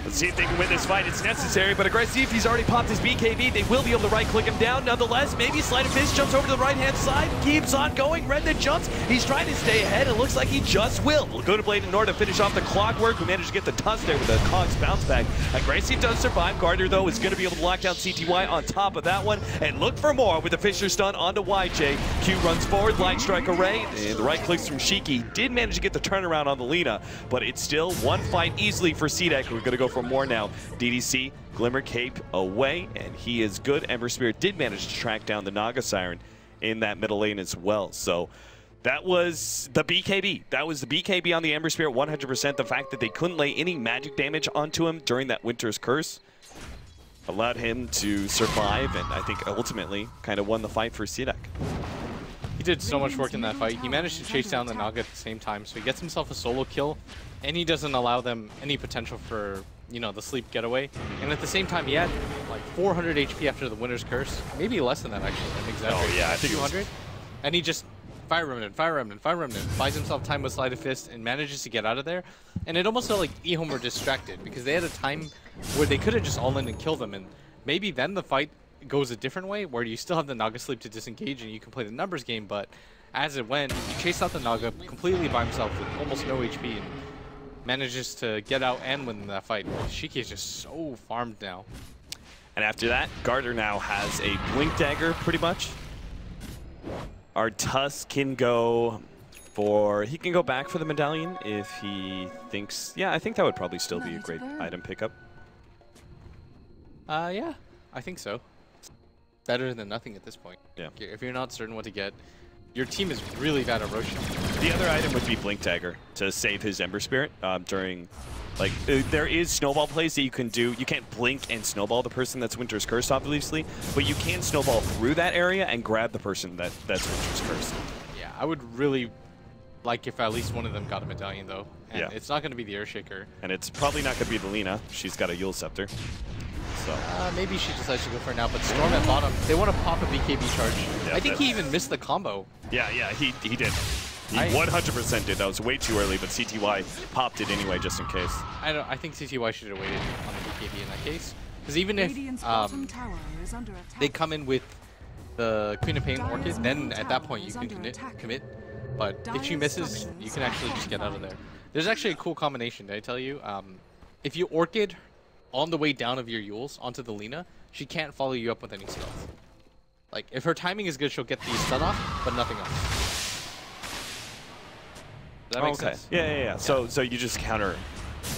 Let's see if they can win this fight. It's necessary, but Aggressive, he's already popped his BKB. They will be able to right-click him down. Nonetheless, maybe Sleight of Fist jumps over to the right-hand side, keeps on going. Redden jumps. He's trying to stay ahead. It looks like he just will. We'll go to Blade and Nord to finish off the clockwork. We managed to get the tusk there with a Cogs bounce back. Aggressive does survive. Garter, though, is going to be able to lock down CTY on top of that one. And look for more with the Fissure stun onto YJ. Q runs forward, Light Strike Array, and the right clicks from Shiki. Did manage to get the turnaround on the Lina, but it's still one fight easily for CDEC. We're going to go for more now. DDC, Glimmer Cape away, and he is good. Ember Spirit did manage to track down the Naga Siren in that middle lane as well. So that was the BKB. That was the BKB on the Ember Spirit, 100%. The fact that they couldn't lay any magic damage onto him during that Winter's Curse allowed him to survive, and I think ultimately kind of won the fight for CDEC. He did so much work in that fight. He managed to chase down the Naga at the same time, so he gets himself a solo kill, and he doesn't allow them any potential for, you know, the sleep getaway. And at the same time, he had like 400 HP after the Winter's Curse. Maybe less than that, actually. I'm exaggerating. Oh, yeah, I think 200. And he just Fire Remnant, Fire Remnant, Fire Remnant, buys himself time with Sleight of Fist and manages to get out of there. And it almost felt like Ehome were distracted because they had a time where they could have just all in and kill them. And maybe then the fight goes a different way where you still have the Naga sleep to disengage and you can play the numbers game. But as it went, he chased out the Naga completely by himself with almost no HP. And manages to get out and win that fight. Shiki is just so farmed now. And after that, Garter now has a Blink Dagger, pretty much. Our Tusk can go for... He can go back for the Medallion if he thinks... Yeah, I think that would probably still be a great item pickup. Yeah, I think so. Better than nothing at this point. Yeah. If you're not certain what to get, your team is really bad at roaching. The other item would be Blink Dagger to save his Ember Spirit during, like, there is snowball plays that you can do. You can't blink and snowball the person that's Winter's Cursed, obviously, but you can snowball through that area and grab the person that's Winter's Cursed. Yeah, I would really like if at least one of them got a Medallion, though. And yeah. It's not going to be the Earthshaker. And it's probably not going to be the Lina. She's got a Yule Scepter. So. Maybe she decides to go for it now, but Storm at bottom, they want to pop a BKB charge. Yeah, I think he even missed the combo. Yeah, he did. He 100% did. That was way too early, but CTY popped it anyway, just in case. I think CTY should have waited on the BKB in that case. Because even if they come in with the Queen of Pain Orchid, then at that point you can commit. But if she misses, you can actually just get out of there. There's actually a cool combination, did I tell you? If you Orchid on the way down of your Yules onto the Lina, she can't follow you up with any stealth. Like, if her timing is good, she'll get the stun off, but nothing else. Does that make sense? Yeah. So you just counter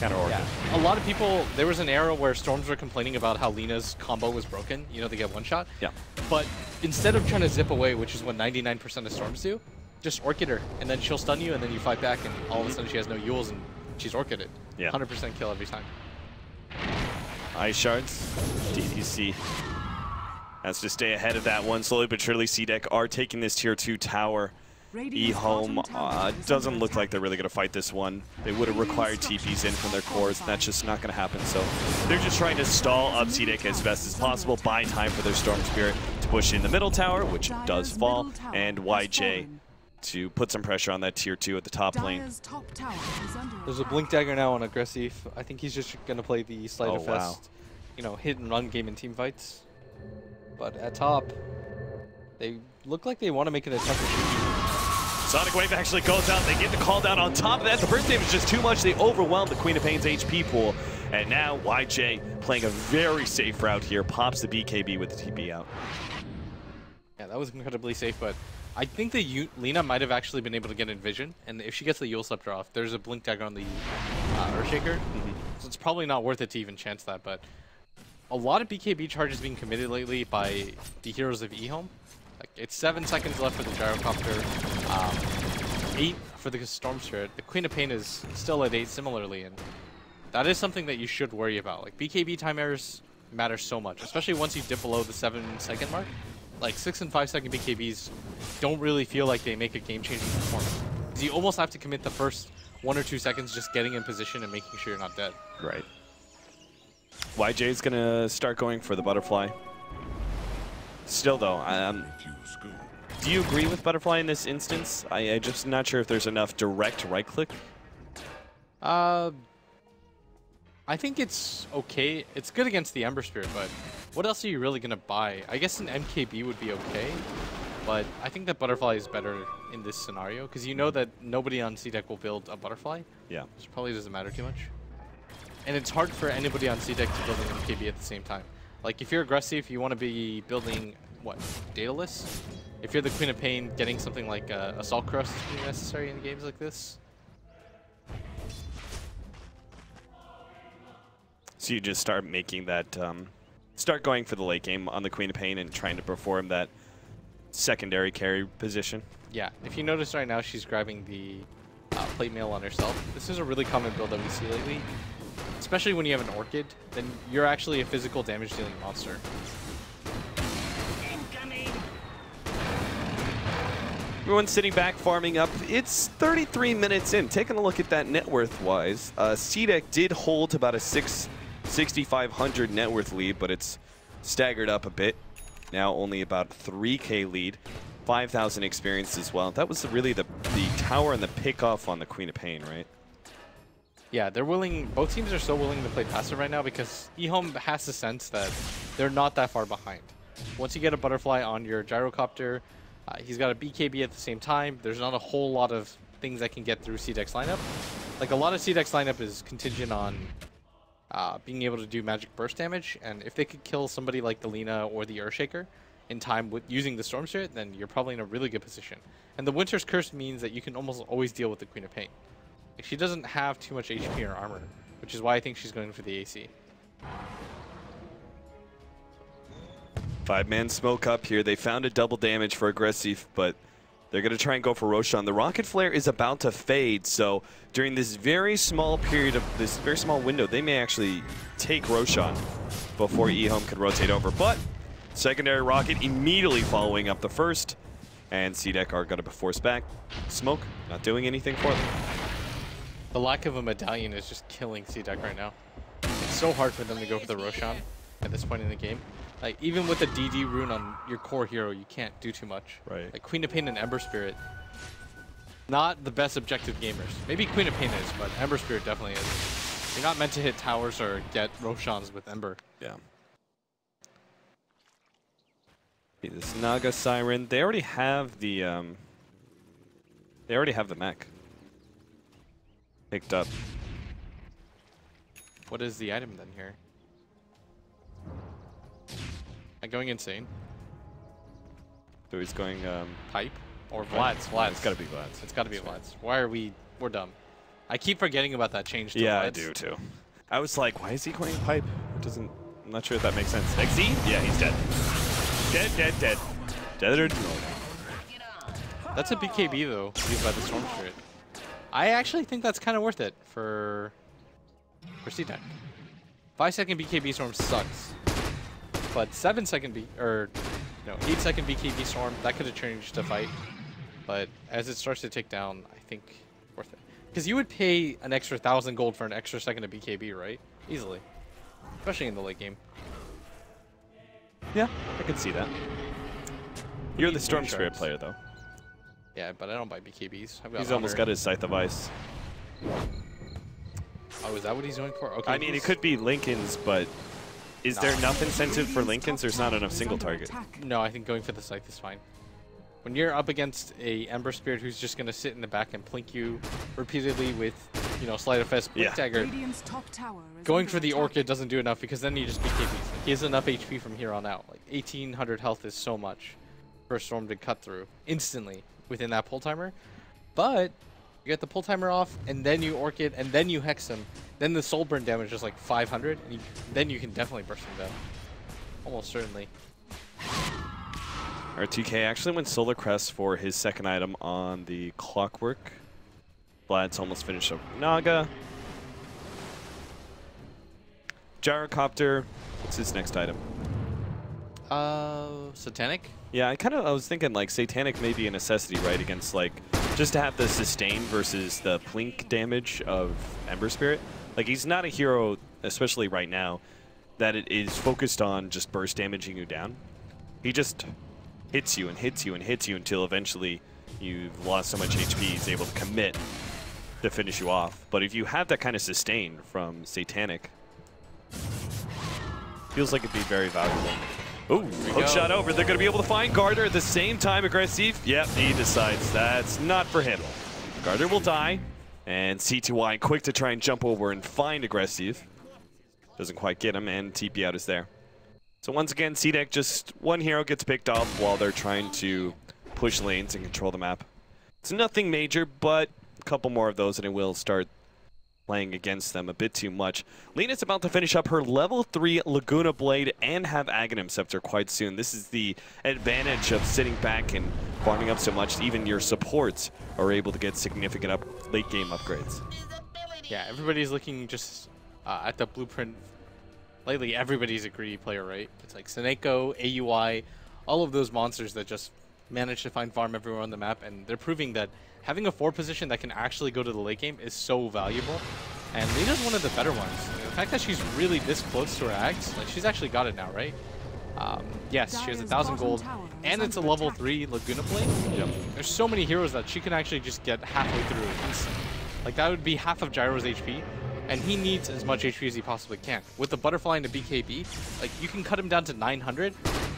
Orchid. Yeah. A lot of people, there was an era where Storms were complaining about how Lina's combo was broken. You know, they get one shot. Yeah. But instead of trying to zip away, which is what 99% of Storms do, just Orchid her, and then she'll stun you, and then you fight back, and all of a sudden she has no Yules, and she's Orchided. Yeah. 100% kill every time. Ice Shards, DDC has to stay ahead of that one. Slowly but surely, CDEC are taking this tier 2 tower. Ehome doesn't look like they're really going to fight this one. They would have required TPs in from their cores. That's just not going to happen. So they're just trying to stall up CDEC as best as possible, buy time for their Storm Spirit to push in the middle tower, which does fall, and YJ to put some pressure on that tier 2 at the top lane. There's a Blink Dagger now on Aggressive. I think he's just going to play the Sleight of Fist, you know, hit and run game in team fights. But at top, they look like they want to make an attempt to shoot. Sonic Wave actually goes out. They get the call down. On top of that, the burst damage is just too much. They overwhelm the Queen of Pain's HP pool. And now YJ playing a very safe route here. Pops the BKB with the TP out. Yeah, that was incredibly safe, but I think the Lina might have actually been able to get in vision. And if she gets the Yule Scepter off, there's a Blink Dagger on the Earthshaker. So it's probably not worth it to even chance that, but a lot of BKB charges being committed lately by the heroes of Ehome. Like, it's 7 seconds left for the Gyrocopter, 8 for the Storm Spirit. The Queen of Pain is still at 8 similarly, and that is something that you should worry about. Like, BKB time errors matter so much, especially once you dip below the 7-second mark. Like, 6 and 5 second BKBs don't really feel like they make a game-changing performance. Because you almost have to commit the first 1 or 2 seconds just getting in position and making sure you're not dead. Right. YJ's gonna start going for the butterfly. Still though, do you agree with butterfly in this instance? I'm just not sure if there's enough direct right click. I think it's okay. It's good against the Ember Spirit, but what else are you really gonna buy? I guess an MKB would be okay, but I think that butterfly is better in this scenario because you know that nobody on CDEC will build a butterfly. Yeah. Which probably doesn't matter too much. And it's hard for anybody on CDEC to build an MKB at the same time. Like, if you're aggressive, you want to be building, what, Daedalus? If you're the Queen of Pain, getting something like Assault Crust is pretty necessary in games like this. So you just start making that, start going for the late game on the Queen of Pain and trying to perform that secondary carry position. Yeah, if you notice right now, she's grabbing the plate mail on herself. This is a really common build that we see lately. Especially when you have an Orchid, then you're actually a physical damage dealing monster. Incoming. Everyone's sitting back, farming up. It's 33 minutes in. Taking a look at that net worth wise, CDEC did hold about a 6,500 net worth lead, but it's staggered up a bit. Now only about 3K lead, 5,000 experience as well. That was really the tower and the pickoff on the Queen of Pain, right? Yeah, they're willing, both teams are so willing to play passive right now because Ehome has the sense that they're not that far behind. Once you get a butterfly on your Gyrocopter, he's got a BKB at the same time. There's not a whole lot of things that can get through CDEC's lineup. Like, a lot of CDEC's lineup is contingent on being able to do magic burst damage, and if they could kill somebody like the Lina or the Earthshaker in time with using the Storm Spirit, then you're probably in a really good position. And the Winter's Curse means that you can almost always deal with the Queen of Pain. She doesn't have too much HP or armor, which is why I think she's going for the AC. 5-man smoke up here. They found a double damage for aggressive, but they're going to try and go for Roshan. The Rocket Flare is about to fade, so during this very small period of this very small window, they may actually take Roshan before Ehome could rotate over. But secondary Rocket immediately following up the first, and CDEC are going to force back. Smoke not doing anything for them. The lack of a medallion is just killing CDEC right now. It's so hard for them to go for the Roshan at this point in the game. Like, even with a DD rune on your core hero, you can't do too much. Right. Like, Queen of Pain and Ember Spirit, Not the best objective gamers. Maybe Queen of Pain is, but Ember Spirit definitely is. You're not meant to hit towers or get Roshans with Ember. Yeah. This Naga Siren, they already have the mech picked up. What is the item then here? I'm going insane. So he's going Pipe or Vlad's. Vlad's. It's gotta be Vlad's. It's gotta be Vlad's. Why are we're dumb. I keep forgetting about that change to Yeah, Vlad's. I do too. I was like, why is he going Pipe? It doesn't. I'm not sure if that makes sense. XZ? Yeah, he's dead. Dead. Dead or no. That's a BKB though, used by the Storm Spirit. I actually think that's kind of worth it for CDEC. 5-second BKB Storm sucks, but 7-second 8-second BKB Storm, that could have changed the fight. But as it starts to tick down, I think worth it. Because you would pay an extra 1,000 gold for an extra second of BKB, right? Easily, especially in the late game. Yeah, I can see that. You're the Storm Spirit player, though. Yeah, but I don't buy BKBs. He's almost got his Scythe of Ice. Oh, is that what he's going for? Okay. I mean, it could be Lincoln's, but is there enough incentive for Lincoln's? There's not enough single target. No, I think going for the Scythe is fine. When you're up against a Ember Spirit who's just going to sit in the back and plink you repeatedly with, Sleight of Fist, Blink Dagger, going for the Orchid doesn't do enough because then you just BKBs. Like, he has enough HP from here on out. Like 1,800 health is so much for a Storm to cut through instantly within that pull timer. But you get the pull timer off, and then you Orchid, and then you Hex him. Then the Soul Burn damage is like 500, and then you can definitely burst him down. Almost certainly. RTK actually went Solar Crest for his second item on the Clockwork. Vlad's almost finished up Naga. Gyrocopter, what's his next item? Satanic? Yeah, I was thinking like Satanic may be a necessity, right? Against like, just to have the sustain versus the plink damage of Ember Spirit. Like he's not a hero, especially right now, that it is focused on just burst damaging you down. He just hits you and hits you and hits you until eventually you've lost so much HP he's able to commit to finish you off. But if you have that kind of sustain from Satanic, feels like it'd be very valuable. Ooh, hook shot over. They're going to be able to find Garter at the same time. Aggressive. Yep, he decides that's not for him. Garter will die. And C2Y quick to try and jump over and find Aggressive. Doesn't quite get him, and TP out is there. So once again, CDEC, just one hero gets picked off while they're trying to push lanes and control the map. It's nothing major, but a couple more of those and it will start playing against them a bit too much. Lena's about to finish up her level 3 Laguna Blade and have Aghanim Scepter quite soon. This is the advantage of sitting back and farming up so much. Even your supports are able to get significant late game upgrades. Yeah, everybody's looking just at the blueprint. Lately, everybody's a greedy player, right? It's like Seneko, AUI, all of those monsters that just manage to find farm everywhere on the map, and they're proving that having a 4 position that can actually go to the late game is so valuable. And Lena's one of the better ones. The fact that she's really this close to her Ags, like she's actually got it now, right? Yes, she has 1,000 gold, and it's a level 3 Laguna Blade. Yep. There's so many heroes that she can actually just get halfway through instantly. Like that would be half of Gyro's HP, and he needs as much HP as he possibly can. With the Butterfly and the BKB, like you can cut him down to 900,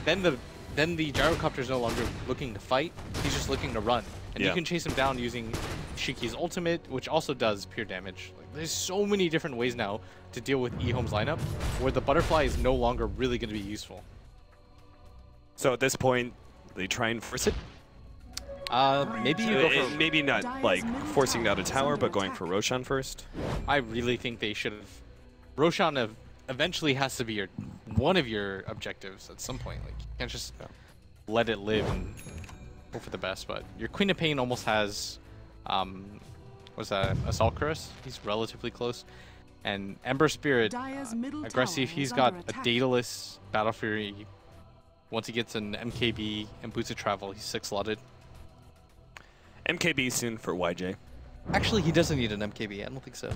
then the Gyrocopter is no longer looking to fight, he's just looking to run. And you can chase him down using Shiki's ultimate, which also does pure damage. Like, there's so many different ways now to deal with Ehome's lineup, where the Butterfly is no longer really going to be useful. So at this point, they try and force it? Maybe you go for... Maybe not like forcing out a tower, but going for Roshan first? I really think they should have... Roshan eventually has to be one of your objectives at some point. Like, you can't just let it live and hope for the best. But your Queen of Pain almost has... what's that? Assault Curse? He's relatively close. And Ember Spirit, aggressive, he's got a Daedalus, Battle Fury. Once he gets an MKB and Boots of Travel, he's 6-slotted. MKB soon for YJ. Actually, he doesn't need an MKB. I don't think so.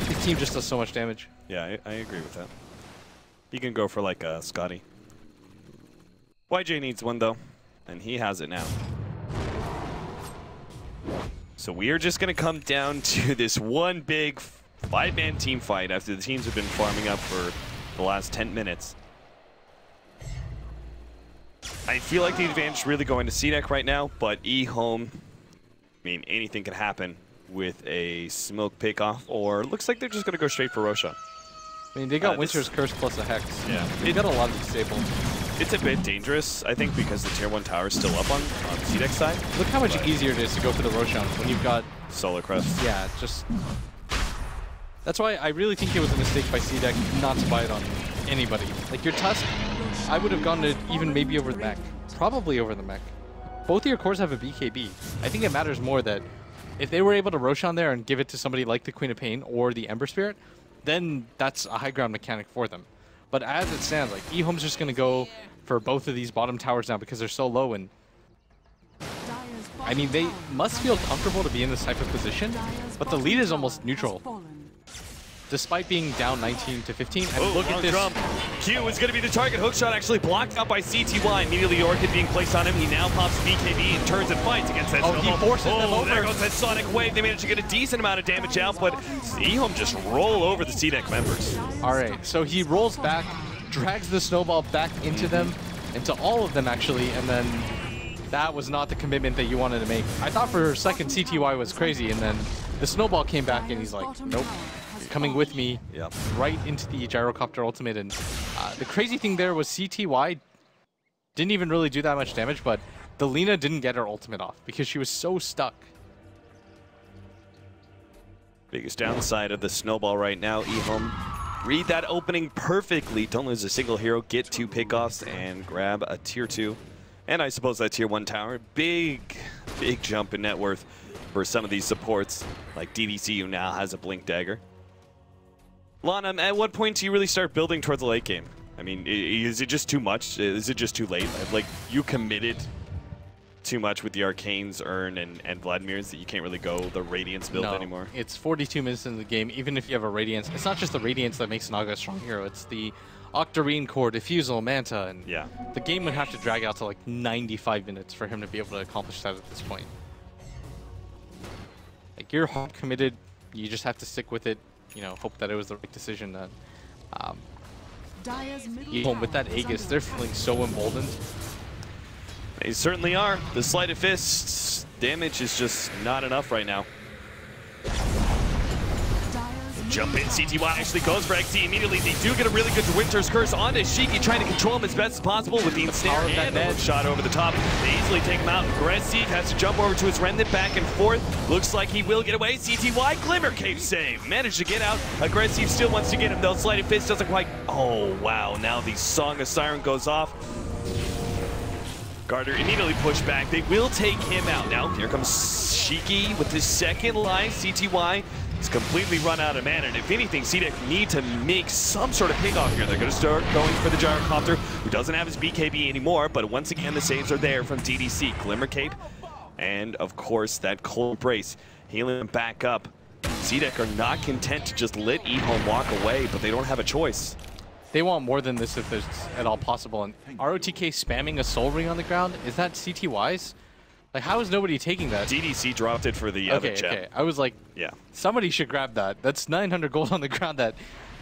His team just does so much damage. Yeah, I agree with that. You can go for like a Scotty. YJ needs one though, and he has it now. So we are just going to come down to this one big 5-man team fight after the teams have been farming up for the last 10 minutes. I feel like the advantage is really going to CDEC right now, but Ehome, I mean, anything can happen with a smoke pick-off, or looks like they're just going to go straight for Roshan. I mean, they got Winter's Curse plus a Hex. Yeah. They got a lot of disabled. It's a bit dangerous, I think, because the Tier 1 tower is still up on CDEC side. Look how much easier it is to go for the Roshan when you've got... Solar Crest. Yeah, just... That's why I really think it was a mistake by CDEC not to buy it on anybody. Like, your Tusk, I would have gone to even maybe over the mech. Probably over the mech. Both of your cores have a BKB. I think it matters more that if they were able to Roshan there and give it to somebody like the Queen of Pain or the Ember Spirit, then that's a high ground mechanic for them. But as it stands, like, Ehome's just going to go for both of these bottom towers now because they're so low, and I mean, they must feel comfortable to be in this type of position, but the lead is almost neutral. Despite being down 19 to 15, and look at this. Drum. Q is going to be the target. Hookshot actually blocked out by CTY. Immediately the Orchid being placed on him. He now pops BKB and turns and fights against that. He forces them over. There goes that Sonic Wave. They managed to get a decent amount of damage out, but Ehome just roll over the CDEC members. All right, so he rolls back, drags the snowball back into them, into all of them actually, and then that was not the commitment that you wanted to make. I thought for a second CTY was crazy, and then the snowball came back and he's like, nope. Coming with me right into the gyrocopter ultimate, and the crazy thing there was CTY didn't even really do that much damage, but the Lina didn't get her ultimate off because she was so stuck. Biggest downside of the snowball right now, Ehome read that opening perfectly, don't lose a single hero, get 2 pickoffs and grab a tier 2, and I suppose that tier 1 tower. Big jump in net worth for some of these supports like DDC, who now has a Blink Dagger. Lana, at what point do you really start building towards the late game? I mean, is it just too much? Is it just too late? Like, you committed too much with the Arcanes, Urn, and Vladimir's that you can't really go the Radiance build anymore? It's 42 minutes in the game, even if you have a Radiance. It's not just the Radiance that makes Naga a strong hero, it's the Octarine Core, Diffusal, Manta, and the game would have to drag out to like 95 minutes for him to be able to accomplish that at this point. Like, you're hard committed, you just have to stick with it. You know, hope that it was the right decision. Ehome with that Aegis, they're feeling so emboldened. They certainly are. The Sleight of Fist damage is just not enough right now. Jump in, CTY actually goes for XT immediately. They do get a really good Winter's Curse onto Shiki, trying to control him as best as possible with the ensnare and the shot over the top. They easily take him out. Gressive has to jump over to his Remnant back and forth. Looks like he will get away. CTY, Glimmer Cape save. Managed to get out. Aggressive still wants to get him though. Sleight of Fist doesn't quite. Oh, wow. Now the Song of Siren goes off. Garter immediately pushed back. They will take him out. Now here comes Shiki with his second life. CTY is completely run out of mana, and if anything, CDEC need to make some sort of pick-off here. They're going to start going for the Gyrocopter, who doesn't have his BKB anymore, but once again, the saves are there from DDC. Glimmer Cape, and of course, that Cold Embrace, healing them back up. CDEC are not content to just let Ehome walk away, but they don't have a choice. They want more than this if it's at all possible, and ROTK spamming a Soul Ring on the ground, is that CTY's? Like, how is nobody taking that? DDC dropped it for the other gem. Okay. I was like, somebody should grab that. That's 900 gold on the ground that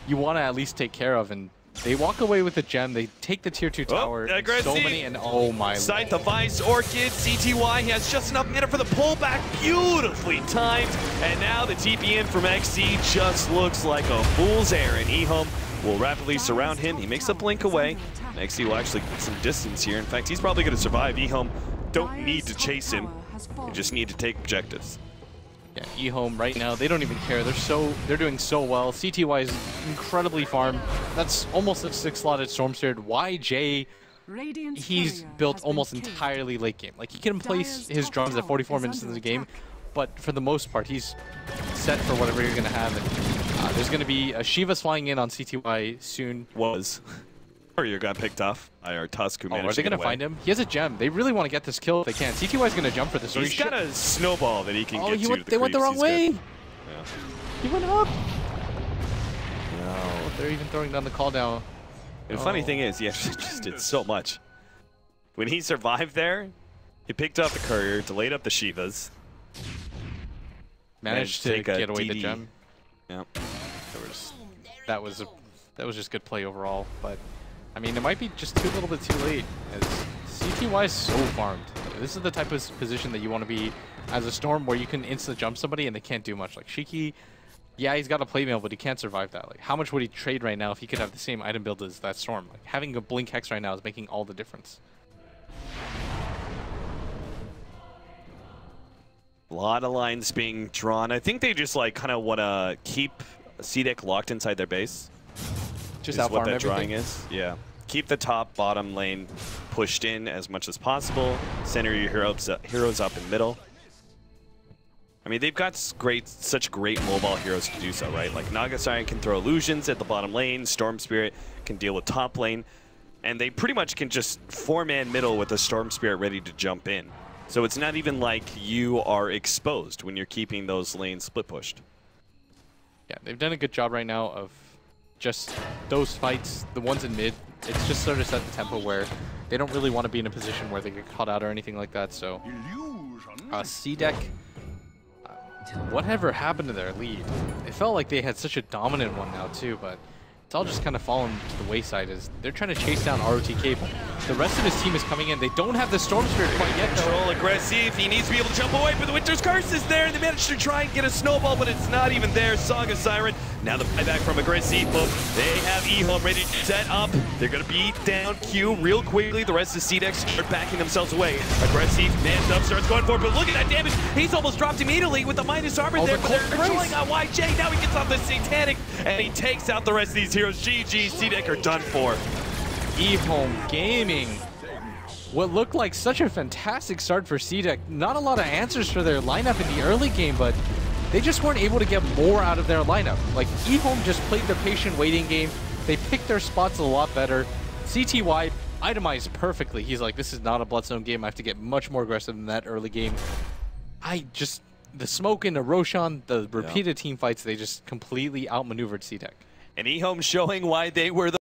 you want to at least take care of. And they walk away with the gem. They take the tier 2 tower. So many, and oh my Scythe of Ice, Orchid, CTY. He has just enough mana for the pullback. Beautifully timed. And now the TP in from XC just looks like a fool's errand. Ehome will rapidly surround him. He makes a blink away. XC will actually get some distance here. In fact, he's probably going to survive. Ehome don't need to chase him. You just need to take objectives. Yeah, Ehome right now, they don't even care. They're doing so well. CTY is incredibly farmed. That's almost a 6-slotted Storm Spirit. YJ, he's built almost entirely late game. Like, he can place his drums at 44 minutes into the game, but for the most part, he's set for whatever you're going to have. And there's going to be a Shiva's flying in on CTY soon. Warrior got picked off by our Tusk, who managed are they going to find him? He has a gem. They really want to get this kill if they can. CTY's going to jump for this. He's got a snowball that he can get to. They went the wrong way. He went up. No, they're even throwing down the call down. The funny thing is, he actually just did so much. When he survived there, he picked up the courier, delayed up the Shivas. Managed to take a get away the DD. gem. Yeah. That was just good play overall. But I mean, it might be just a little bit too late, as CTY is so farmed. This is the type of position that you want to be as a Storm, where you can instant jump somebody and they can't do much. Like Shiki, yeah, he's got a play mail, but he can't survive that. Like, how much would he trade right now if he could have the same item build as that Storm? Like, having a Blink Hex right now is making all the difference. A lot of lines being drawn. I think they just like kind of want to keep CDEC locked inside their base. Just is out what farm that everything. drawing is. Yeah. Keep the top, bottom lane pushed in as much as possible. Center your heroes up in middle. I mean, they've got such great mobile heroes to do so, right? Like Nagasari can throw illusions at the bottom lane. Storm Spirit can deal with top lane. And they pretty much can just 4-man middle with a Storm Spirit ready to jump in. So it's not even like you are exposed when you're keeping those lanes split pushed. Yeah, they've done a good job right now of just those fights, the ones in mid. It's just sort of set the tempo where they don't really want to be in a position where they get caught out or anything like that. So CDEC, whatever happened to their lead? It felt like they had such a dominant one now too, but it's all just kind of fallen to the wayside as they're trying to chase down ROTK, but the rest of his team is coming in. They don't have the Storm Spirit quite yet, though. Control aggressive. He needs to be able to jump away, but the Winter's Curse is there. They managed to try and get a snowball, but it's not even there. Saga Siren. Now the buyback from aggressive. They have Ehome ready to set up. They're going to beat down Q real quickly. The rest of CDEC start backing themselves away. Aggressive mans up, starts going forward, but look at that damage. He's almost dropped immediately with the minus armor there, but they're controlling on YJ. Now he gets off the Satanic, and he takes out the rest of these heroes. GG, CDEC are done for. Ehome Gaming. What looked like such a fantastic start for CDEC. Not a lot of answers for their lineup in the early game, but they just weren't able to get more out of their lineup. Like, Ehome just played the patient waiting game. They picked their spots a lot better. CTY itemized perfectly. He's like, this is not a Bloodstone game. I have to get much more aggressive than that early game. The smoke into Roshan, the repeated team fights, they just completely outmaneuvered CDEC. And Ehome showing why they were the